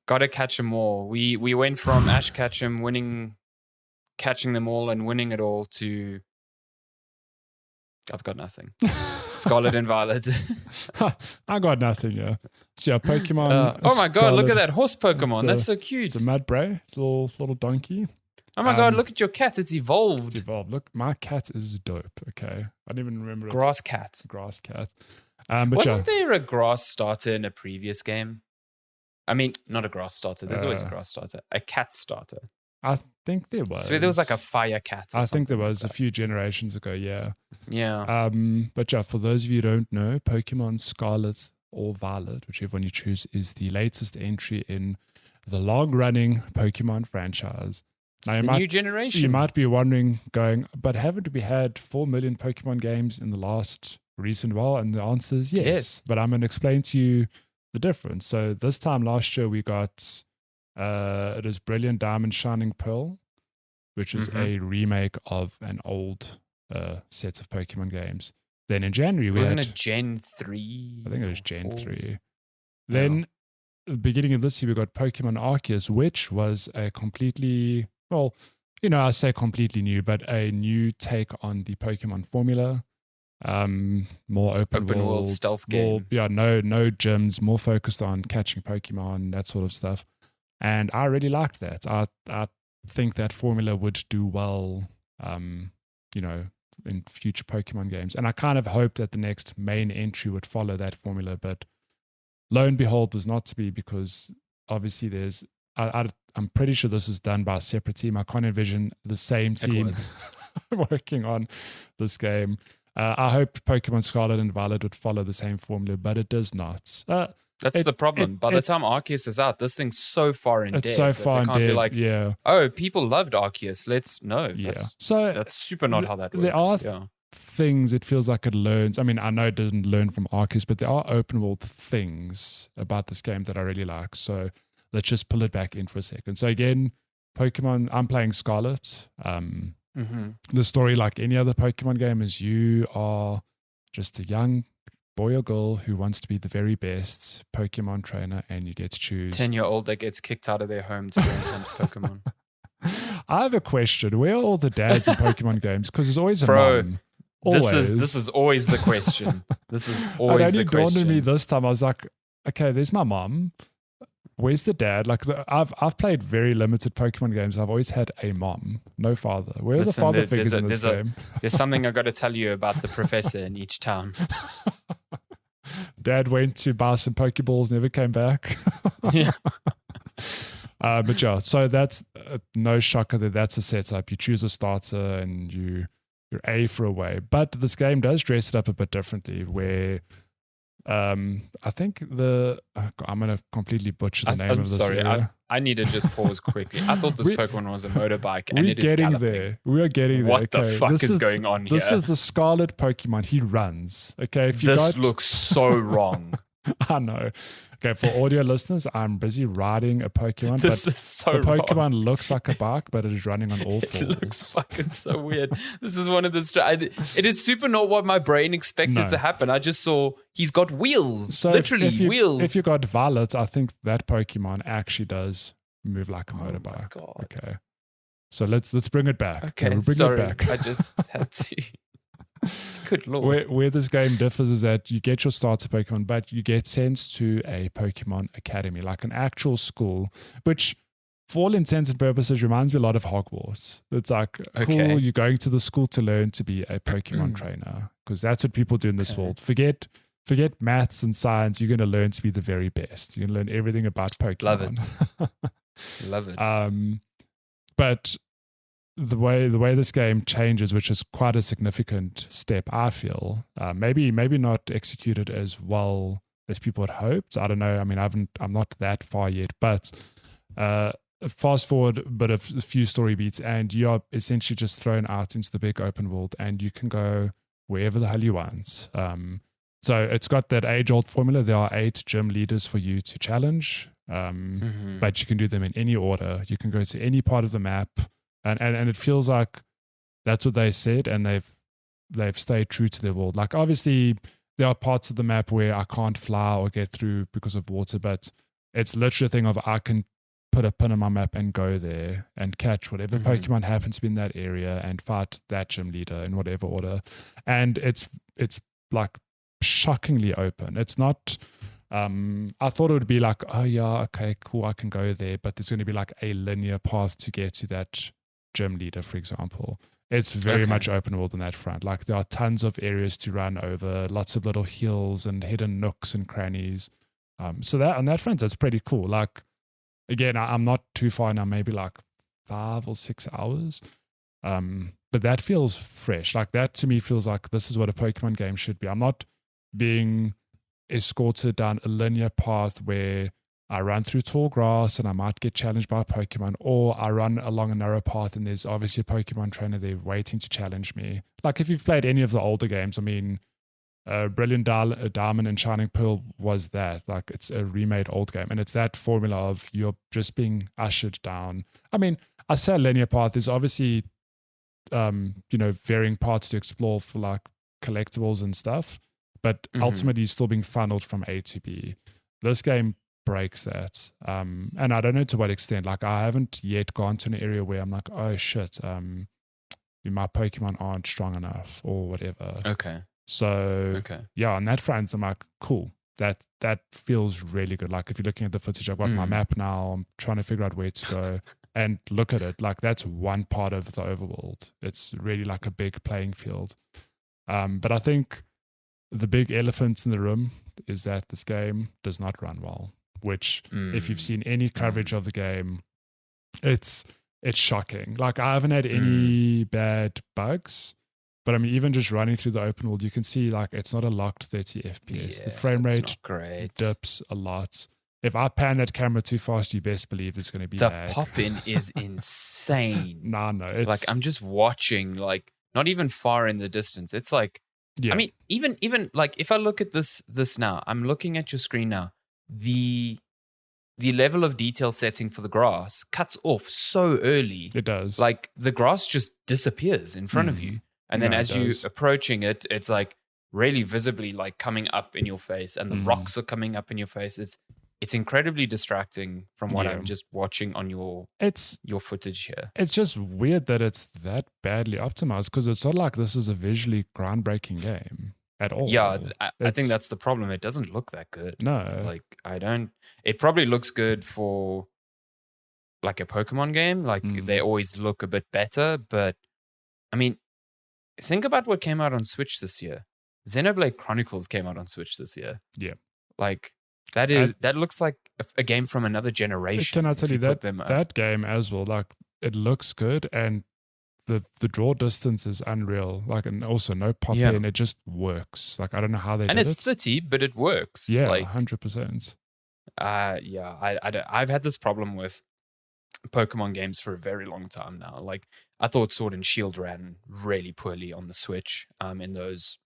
Gotta catch them all. We went from Ash Ketchum catching them all and winning it all to I've got nothing. Scarlet and Violet. I got nothing, yeah. So yeah, Pokemon. Oh my god, look at that horse Pokemon. That's so cute. It's a Mudbray. It's a little donkey. Oh my god, look at your cat. It's evolved. It's evolved. Look, my cat is dope, okay? I didn't even remember Grass cat. Grass cat. But wasn't there a grass starter in a previous game? I mean, not a grass starter. There's always a grass starter. A cat starter. I think there was. So there was like a fire cat or I think there was like a few generations ago, yeah. Yeah. But yeah, for those of you who don't know, Pokemon Scarlet or Violet, whichever one you choose, is the latest entry in the long-running Pokemon franchise. Now, the new generation. You might be wondering, going, but haven't we had 4 million Pokemon games in the last recent while? And the answer is yes. But I'm going to explain to you the difference. So this time last year, we got it is Brilliant Diamond Shining Pearl, which is a remake of an old set of Pokemon games. Then in January, wasn't it Gen 3? I think it was Gen 3. Then at the beginning of this year, we got Pokemon Arceus, which was a completely... Well, I say completely new, but a new take on the Pokemon formula. More open world stealth game. No gyms, more focused on catching Pokemon, that sort of stuff. And I really liked that. I think that formula would do well, in future Pokemon games. And I kind of hoped that the next main entry would follow that formula, but lo and behold, was not to be, because obviously there's... I'm pretty sure this is done by a separate team. I can't envision the same team working on this game. I hope Pokemon Scarlet and Violet would follow the same formula, but it does not. That's the problem. By the time Arceus is out, this thing's so far in depth. It's so far in depth, yeah. Oh, people loved Arceus. So that's super not how that works. There are things it feels like it learns. I mean, I know it doesn't learn from Arceus, but there are open world things about this game that I really like. So let's just pull it back in for a second. So again, Pokemon, I'm playing Scarlet. The story, like any other Pokemon game, is you are just a young boy or girl who wants to be the very best Pokemon trainer, and you get to choose 10-year-old that gets kicked out of their home to go and hunt Pokemon. I have a question. Where are all the dads in Pokemon games? Because there's always a mom. Always. This is always the question. This is always the question. It only dawned on me this time. I was like, okay, there's my mom. Where's the dad? Like I've played very limited Pokemon games. I've always had a mom, no father. Where are the father figures in this game? There's something I got to tell you about the professor in each town. Dad went to buy some Pokeballs, never came back. Yeah. But yeah, so that's no shocker that that's a setup. You choose a starter and you're A for away. But this game does dress it up a bit differently, where I think I'm going to completely butcher the name of this area. I need to just pause quickly. I thought this Pokemon was a motorbike, and it is galloping. We are getting there. What the fuck is going on here? This is the Scarlet Pokemon. He runs. Okay, this looks so wrong. I know. Okay, for audio listeners, I'm busy riding a Pokemon. This is so the Pokemon wrong. Looks like a bike, but it is running on all fours. It looks fucking so weird. This is one of the... It is super not what my brain expected to happen. I just saw he's got wheels. So literally wheels. If you got Violet, I think that Pokemon actually does move like a motorbike. My God. Okay. So let's bring it back. Okay, we'll bring sorry. it back. I just had to... Good Lord. Where this game differs is that you get your starter Pokemon, but you get sent to a Pokemon Academy, like an actual school, which for all intents and purposes reminds me a lot of Hogwarts. It's like, cool, you're going to the school to learn to be a Pokemon trainer, because that's what people do in this world. Forget maths and science. You're going to learn to be the very best. You're going to learn everything about Pokemon. Love it. But the way this game changes, which is quite a significant step, I feel, maybe not executed as well as people had hoped. I don't know. I mean, I'm not that far yet, but fast forward a bit of a few story beats, and you are essentially just thrown out into the big open world, and you can go wherever the hell you want. So it's got that age-old formula. There are 8 gym leaders for you to challenge, but you can do them in any order. You can go to any part of the map. And it feels like that's what they said, and they've stayed true to their world. Like, obviously there are parts of the map where I can't fly or get through because of water, but It's literally a thing of I can put a pin on my map and go there and catch whatever Pokemon happens to be in that area and fight that gym leader in whatever order. And it's like shockingly open. It's not I thought it would be like, oh yeah, okay, cool, I can go there, but there's going to be like a linear path to get to that gym leader, for example. It's very much open world on that front. Like there are tons of areas to run over, lots of little hills and hidden nooks and crannies. So that on that front, that's pretty cool. Like again, I'm not too far now, maybe like 5 or 6 hours. But that feels fresh. Like that to me feels like this is what a Pokemon game should be. I'm not being escorted down a linear path where I run through tall grass and I might get challenged by a Pokemon, or I run along a narrow path and there's obviously a Pokemon trainer there waiting to challenge me. Like if you've played any of the older games, I mean, Brilliant Diamond and Shining Pearl was that. Like it's a remade old game, and it's that formula of you're just being ushered down. I mean, I say linear path. There's obviously, varying paths to explore for like collectibles and stuff, but ultimately you're still being funneled from A to B. This game breaks that, and I don't know to what extent. Like I haven't yet gone to an area where I'm like, oh shit, my Pokemon aren't strong enough or whatever. So yeah, on that front, I'm like, cool. That feels really good. Like if you're looking at the footage, I've got my map now. I'm trying to figure out where to go and look at it. Like that's one part of the overworld. It's really like a big playing field. But I think the big elephant in the room is that this game does not run well. Which, if you've seen any coverage of the game, it's shocking. Like I haven't had any bad bugs. But I mean, even just running through the open world, you can see like it's not a locked 30 FPS. Yeah, the frame rate great. dips a lot. If I pan that camera too fast, you best believe there's going to be lag. The pop-in is insane. No, it's like I'm just watching, like not even far in the distance. It's like, I mean, even like if I look at this now, I'm looking at your screen now. The level of detail setting for the grass cuts off so early. It does. Like the grass just disappears in front of you. And then as you're approaching it, it's like really visibly like coming up in your face, and the rocks are coming up in your face. It's incredibly distracting from what I'm just watching on your footage here. It's just weird that it's that badly optimized, because it's not like this is a visually groundbreaking game at all. Yeah, I think that's the problem. It doesn't look that good. No. Like it probably looks good for like a Pokemon game. Like they always look a bit better, but I mean, think about what came out on Switch this year. Xenoblade Chronicles came out on Switch this year. Yeah. Like that looks like a game from another generation. Can I tell you that game as well, like it looks good, and the draw distance is unreal. Like, and also no pop in, it just works. Like I don't know how they did it. And it's 30, but it works. Yeah, like 100%. I've had this problem with Pokemon games for a very long time now. Like I thought Sword and Shield ran really poorly on the Switch in those,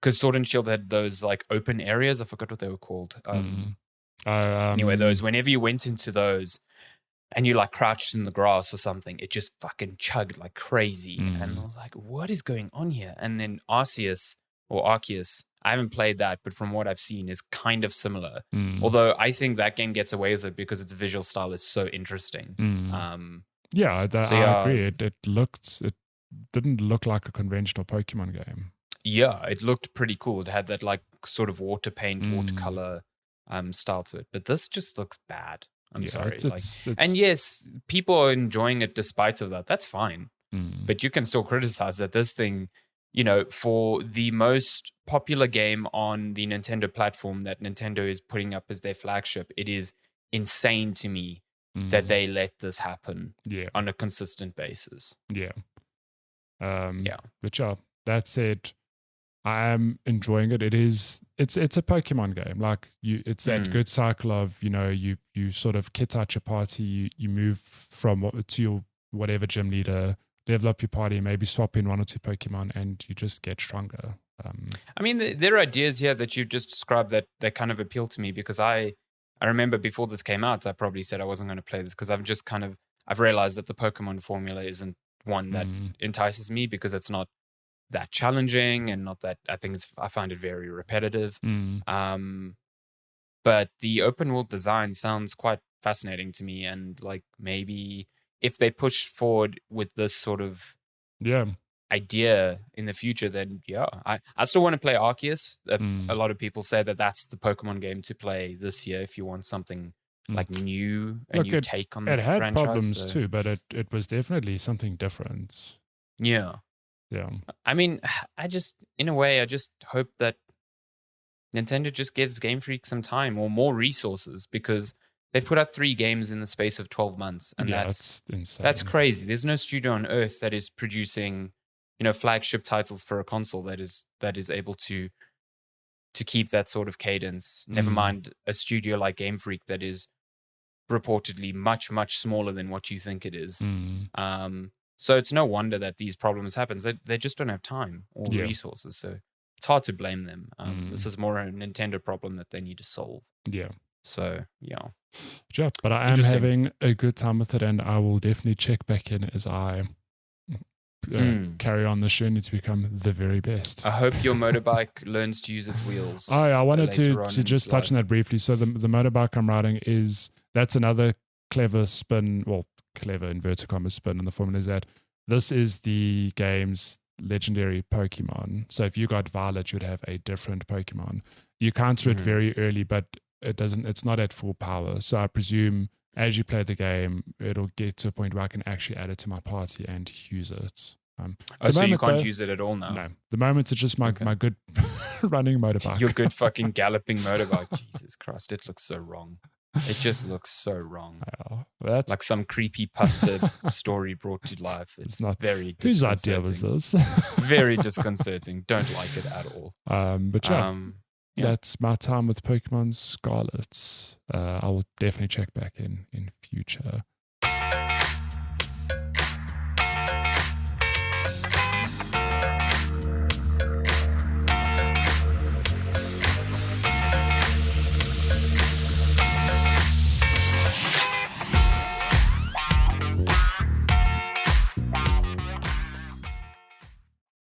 because Sword and Shield had those like open areas. I forgot what they were called. Anyway, those, whenever you went into those and you like crouched in the grass or something, it just fucking chugged like crazy. And I was like, what is going on here? And then Arceus, I haven't played that, but from what I've seen is kind of similar. Although I think that game gets away with it because its visual style is so interesting. I agree. It didn't look like a conventional Pokemon game. Yeah, it looked pretty cool. It had that like sort of water paint, watercolor style to it. But this just looks bad. I'm sorry. And yes, people are enjoying it despite of that. That's fine. But you can still criticize that this thing, you know, for the most popular game on the Nintendo platform that Nintendo is putting up as their flagship, it is insane to me that they let this happen on a consistent basis. But that said, I am enjoying it. It's a Pokemon game. Like it's that good cycle of, you know, you sort of kit out your party, you move to your whatever gym leader, level up your party, maybe swap in 1 or 2 Pokemon, and you just get stronger. I mean, there are ideas here that you just described that kind of appeal to me, because I remember before this came out, I probably said I wasn't going to play this because I've realized that the Pokemon formula isn't one that entices me, because it's not that challenging and not that, I find it very repetitive. But the open world design sounds quite fascinating to me, and like maybe if they push forward with this sort of Yeah. idea in the future, then yeah, I still want to play Arceus. A lot of people say that that's the Pokemon game to play this year if you want something like new, a Look, new take on the it had franchise. problems too, but it was definitely something different. Yeah. Yeah. I mean, in a way, I just hope that Nintendo just gives Game Freak some time or more resources, because they've put out 3 games in the space of 12 months. And that's insane. That's crazy. There's no studio on earth that is producing, flagship titles for a console that is able to keep that sort of cadence. Never mind a studio like Game Freak that is reportedly much, much smaller than what you think it is. So it's no wonder that these problems happen. They just don't have time or resources. So it's hard to blame them. This is more a Nintendo problem that they need to solve. Yeah. So, yeah. Sure, but I am having a good time with it, and I will definitely check back in as I carry on this journey to become the very best. I hope your motorbike learns to use its wheels. Oh, yeah, I wanted to just touch on that briefly. So the motorbike I'm riding that's another clever spin, well, clever inverted commas spin in the formula, is that this is the game's legendary Pokemon. So if you got Violet, you'd have a different Pokemon. You counter it very early, but it's not at full power. So I presume as you play the game, it'll get to a point where I can actually add it to my party and use it. So you can't use it at all now? No. The moment it's just my good running motorbike. Your good fucking galloping motorbike. Jesus Christ, it looks so wrong. It just looks so wrong. Oh, that's like some creepy pasta story brought to life. It's not very disconcerting. Whose idea was this? Very disconcerting. Don't like it at all. But yeah. That's my time with Pokemon Scarlet. I will definitely check back in future.